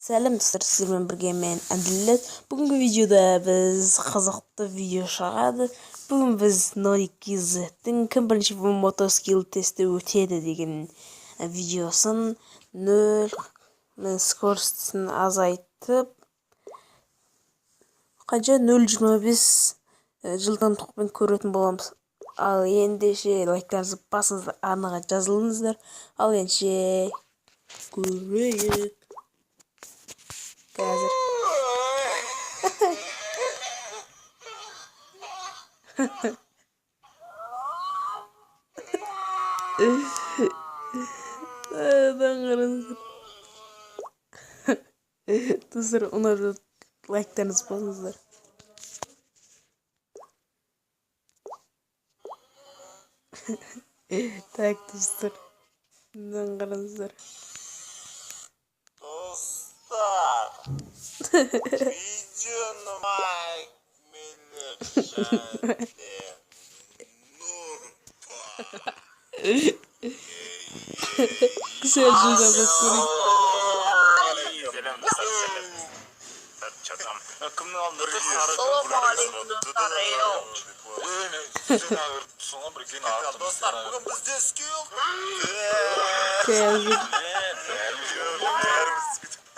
Сәлем достар, сіздермен бірге мен Әділет. Бүгінгі видеода біз қызықты видео шығады. Бүгін біз Nori2z'тің кім бірінші мотоскил тесті өтеді деген видеосын 0 скоростьін азайтып қанша 0.25 жылдамдықпен көретін боламыз. Ал ендеше лайктарыңызды басыңыздар, арнаға жазылыңыздар. Ал ендеше көрейік. Қазір достар, ұнап лайктарыңызды басыңыздар. Так достар, қараңыздар. Видеоны лайк Güzel cümle bakıyorum. Dostlar, bugün bizde skill.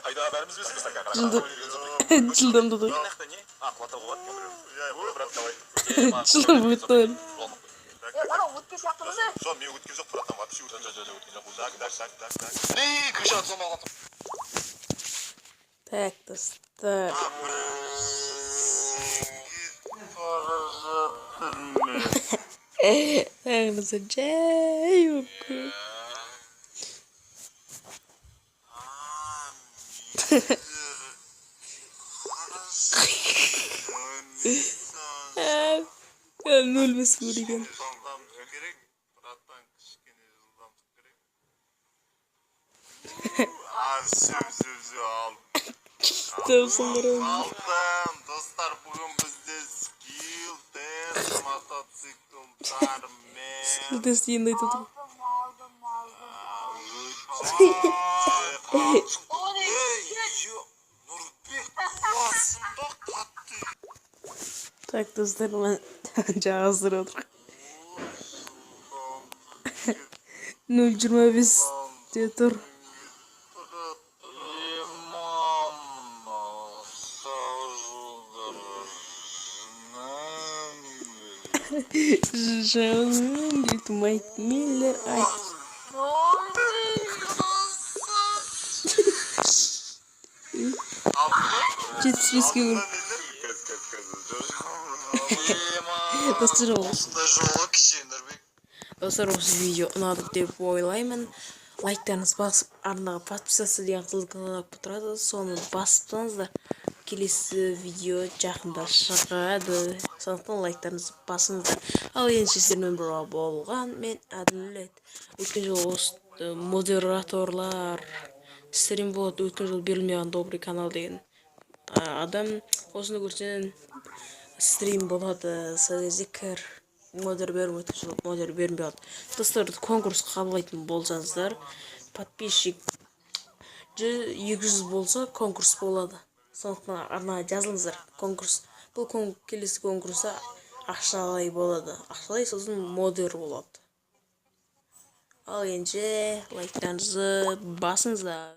Hayda haberimiz biz Жылдам деді. Жылдам өтті. Бана өткен сияқтымыз. Жоқ, мен өткен жоқ, братан, вообще өткен жоқ. Не, кричат зомалған. Так достар. Ağınıza cay oku. Ben ölmesi vurayım. Dostlar, bugün bizde skill test motosikletler men. Test yayındaydı. Так достар, ben hazır olduk. 0.25 diye dur. Жаным дейді Майк Миллер айт. Жетіспеске көріп. Достар, осы видео ұнады деп ойлаймын. Лайктарыңыз басып, арнаға подписаться деген қызылдана тұрады. Соны басыптыңыздар. Келесі видео жақында шығады. Сондықтан лайктарыңызды басыңыздар. Ал енді сіздермен бірге болған мен Әділет. Өткен жыл осы модераторлар стрим болады. Өткен жыл берілмеген добрый канал деген адам осыны көрсен стрим болады. Сол кезде кір модер беріп өткен жыл модер бермей қалды. Достар, конкурс қабылдайтын болсаңыздар, подписчик 200 болса конкурс болады. Сондықтан арнаға жазылыңыздар. Конкурс. Бұл келесі конкурста ақшалай болады. Ақшалай сосын модер болады. Ал енді лайктарыңызды басыңыздар.